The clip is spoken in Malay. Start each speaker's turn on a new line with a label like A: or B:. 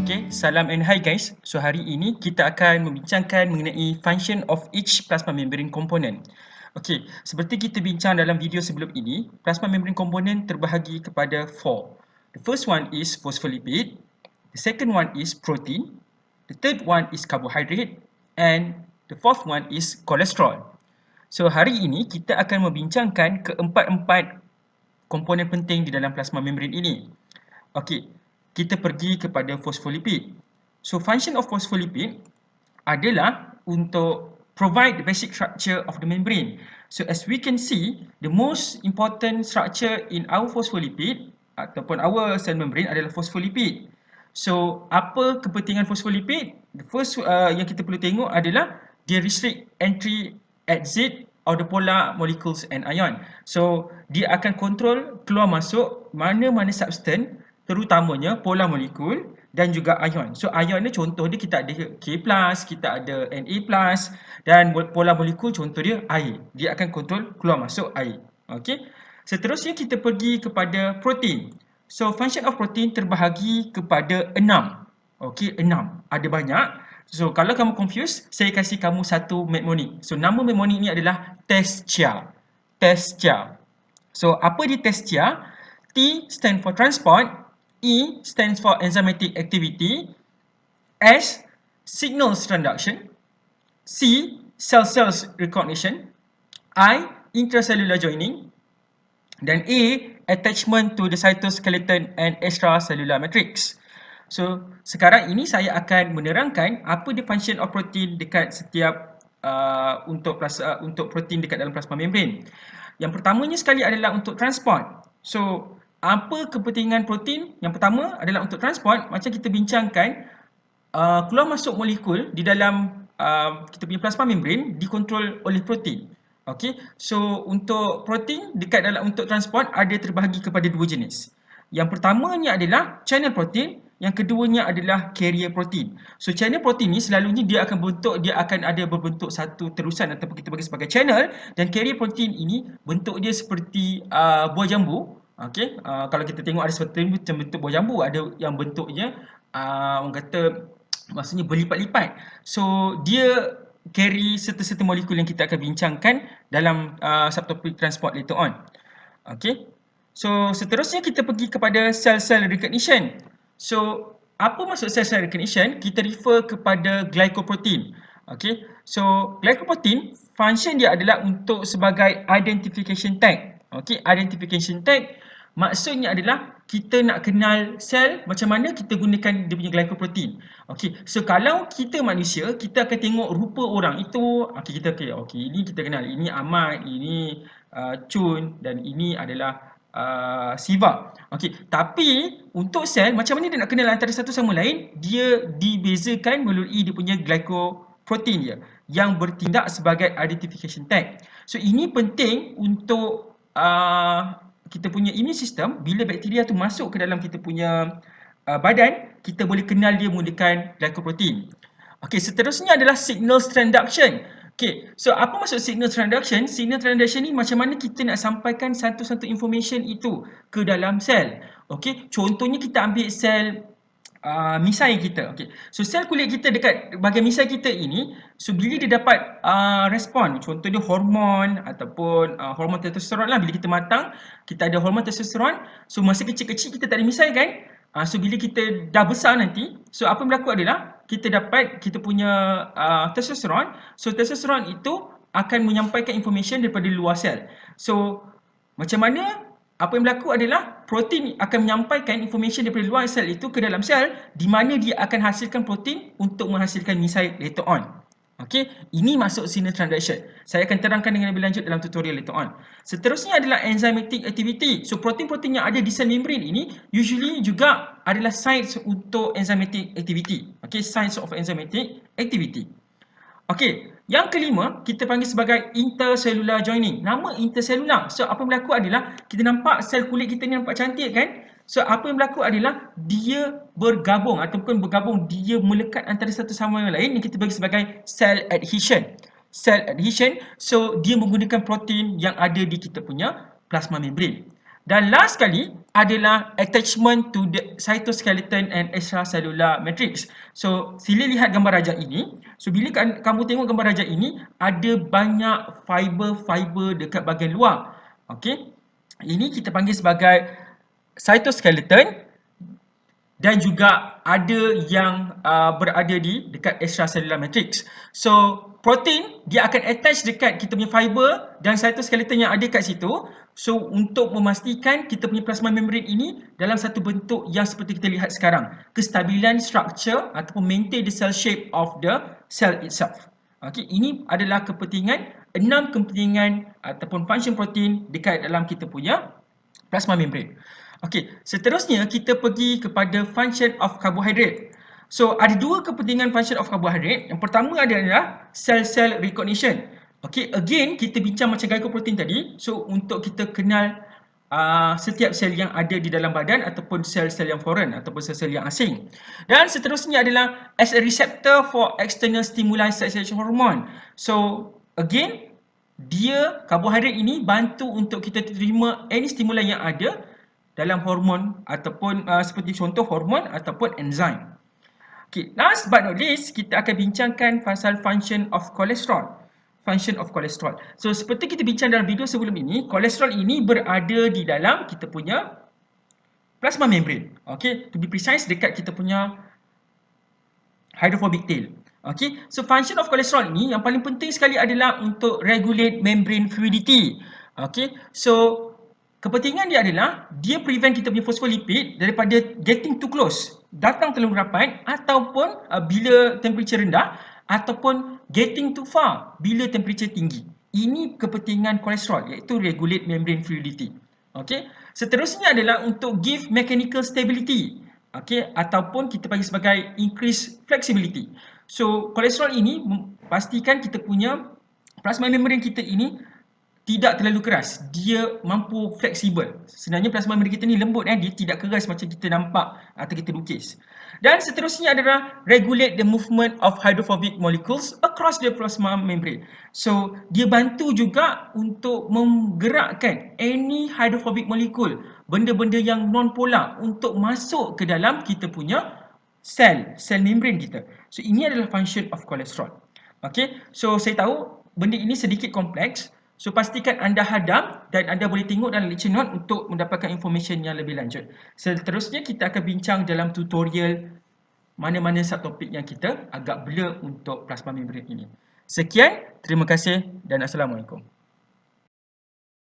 A: Okay, salam and hi guys. So hari ini kita akan membincangkan mengenai function of each plasma membrane component. Okay, seperti kita bincang dalam video sebelum ini, plasma membrane component terbahagi kepada 4. The first one is phospholipid, the second one is protein, the third one is carbohydrate, and the fourth one is cholesterol. So hari ini kita akan membincangkan keempat-empat komponen penting di dalam plasma membrane ini. Okey, kita pergi kepada phospholipid. So function of phospholipid adalah untuk provide the basic structure of the membrane. So as we can see, the most important structure in our phospholipid ataupun our cell membrane adalah phospholipid. So apa kepentingan phospholipid? The first yang kita perlu tengok adalah dia restrict entry exit of the polar molecules and ion. So dia akan kontrol keluar masuk mana-mana substance, terutamanya polar molekul dan juga ion. So ion ni contoh dia kita ada K+, kita ada Na+, dan polar molekul contoh dia air. Dia akan kontrol keluar masuk air. Okey. Seterusnya kita pergi kepada protein. So function of protein terbahagi kepada 6. Okey, 6. Ada banyak. So kalau kamu confused, saya kasih kamu satu mnemonic. So nama mnemonic ni adalah TESCHIA. TESCHIA. So apa di TESCHIA? T stand for transport, E stands for enzymatic activity, S signals transduction, C cell-cell recognition, I intracellular joining, dan A attachment to the cytoskeleton and extracellular matrix. So sekarang ini saya akan menerangkan apa the function of protein dekat setiap untuk protein dekat dalam plasma membrane. Yang pertamanya sekali adalah untuk transport. So apa kepentingan protein? Yang pertama adalah untuk transport. Macam kita bincangkan, keluar masuk molekul di dalam kita punya plasma membrane dikontrol oleh protein. Okey, so untuk protein dekat dalam untuk transport ada terbahagi kepada dua jenis. Yang pertamanya adalah channel protein, yang keduanya adalah carrier protein. So channel protein ni selalunya dia akan ada berbentuk satu terusan ataupun kita bagi sebagai channel, dan carrier protein ini bentuk dia seperti buah jambu. Okey, kalau kita tengok ada seperti macam bentuk buah jambu, ada yang bentuknya orang kata maksudnya berlipat-lipat. So dia carry serta-serta molekul yang kita akan bincangkan dalam subtopik transport later on. Okay. So seterusnya kita pergi kepada cell-cell recognition. So apa maksud cell-cell recognition? Kita refer kepada glycoprotein. Okay. So glycoprotein function dia adalah untuk sebagai identification tag. Okay. Identification tag maksudnya adalah kita nak kenal sel, macam mana kita gunakan dia punya glycoprotein. Okey, so kalau kita manusia, kita akan tengok rupa orang itu, okey ini kita kenal, ini Ahmad, ini Chun, dan ini adalah Siva. Okey, tapi untuk sel, macam mana dia nak kenal antara satu sama lain? Dia dibezakan melalui dia punya glycoprotein dia yang bertindak sebagai identification tag. So ini penting untuk kita punya immune system. Bila bakteria tu masuk ke dalam kita punya badan, kita boleh kenal dia menggunakan glycoprotein. Okey, seterusnya adalah signal transduction. Okey, so apa maksud signal transduction? Signal transduction ni macam mana kita nak sampaikan satu-satu information itu ke dalam sel. Okey, contohnya kita ambil sel misai kita. Okey, so sel kulit kita dekat bahagian misai kita ini, so bila dia dapat respon, contohnya hormon ataupun hormon testosteron lah, bila kita matang, kita ada hormon testosteron. So masa kecil-kecil kita tak ada misai kan? So bila kita dah besar nanti, so apa yang berlaku adalah kita dapat kita punya testosteron. So testosteron itu akan menyampaikan information daripada luar sel. So macam mana? Apa yang berlaku adalah protein akan menyampaikan information daripada luar sel itu ke dalam sel, di mana dia akan hasilkan protein untuk menghasilkan misai later on. Okey, ini maksud signal transduction. Saya akan terangkan dengan lebih lanjut dalam tutorial later on. Seterusnya adalah enzymatic activity. So protein-protein yang ada di sel membrane ini usually juga adalah sites untuk enzymatic activity. Okey, sites of enzymatic activity. Okey, yang kelima kita panggil sebagai intercellular joining. Nama intercellular. So apa yang berlaku adalah kita nampak sel kulit kita ni nampak cantik kan? So apa yang berlaku adalah dia bergabung dia melekat antara satu sama lain yang kita bagi sebagai cell adhesion. Cell adhesion, so dia menggunakan protein yang ada di kita punya plasma membrane. Dan last sekali adalah attachment to the cytoskeleton and extracellular matrix. So, sila lihat gambar rajah ini. So, bila kamu tengok gambar rajah ini, ada banyak fiber-fiber dekat bahagian luar. Okey. Ini kita panggil sebagai cytoskeleton dan juga ada yang berada di dekat extracellular matrix. So, protein dia akan attach dekat kita punya fiber dan cytoskeleton yang ada kat situ. So, untuk memastikan kita punya plasma membrane ini dalam satu bentuk yang seperti kita lihat sekarang. Kestabilan structure ataupun maintain the cell shape of the cell itself. Okey, ini adalah kepentingan 6 kepentingan ataupun function protein dekat dalam kita punya plasma membrane. Okey, seterusnya kita pergi kepada function of carbohydrate. So, ada dua kepentingan function of carbohydrate. Yang pertama adalah cell-cell recognition. Okey, again kita bincang macam glycoprotein tadi. So, untuk kita kenal setiap sel yang ada di dalam badan ataupun sel-sel yang foreign ataupun sel-sel yang asing. Dan seterusnya adalah as a receptor for external stimuli such as hormone. So, again dia karbohidrat ini bantu untuk kita terima any stimuli yang ada dalam hormon ataupun seperti contoh hormon ataupun enzim. Okay, last but not least, kita akan bincangkan pasal function of cholesterol. Function of cholesterol. So, seperti kita bincang dalam video sebelum ini, kolesterol ini berada di dalam kita punya plasma membrane. Okay, to be precise dekat kita punya hydrophobic tail. Okay, so function of cholesterol ini yang paling penting sekali adalah untuk regulate membrane fluidity. Okay, so kepentingan dia adalah dia prevent kita punya phospholipid daripada getting too close, datang terlalu rapat ataupun bila temperature rendah ataupun getting too far bila temperature tinggi. Ini kepentingan kolesterol iaitu regulate membrane fluidity. Okay, seterusnya adalah untuk give mechanical stability. Okay, ataupun kita panggil sebagai increase flexibility. So, kolesterol ini pastikan kita punya plasma membrane kita ini tidak terlalu keras. Dia mampu fleksibel. Sebenarnya plasma membrane kita ni lembut, dia tidak keras macam kita nampak atau kita lukis. Dan seterusnya adalah regulate the movement of hydrophobic molecules across the plasma membrane. So, dia bantu juga untuk menggerakkan any hydrophobic molecule, benda-benda yang non-polar untuk masuk ke dalam kita punya sel membrane kita. So, ini adalah function of cholesterol. Okay, so saya tahu benda ini sedikit kompleks. So, pastikan anda hadam dan anda boleh tengok dalam lecture note untuk mendapatkan information yang lebih lanjut. Seterusnya, kita akan bincang dalam tutorial mana-mana subtopik yang kita agak blur untuk plasma membrane ini. Sekian, terima kasih dan Assalamualaikum.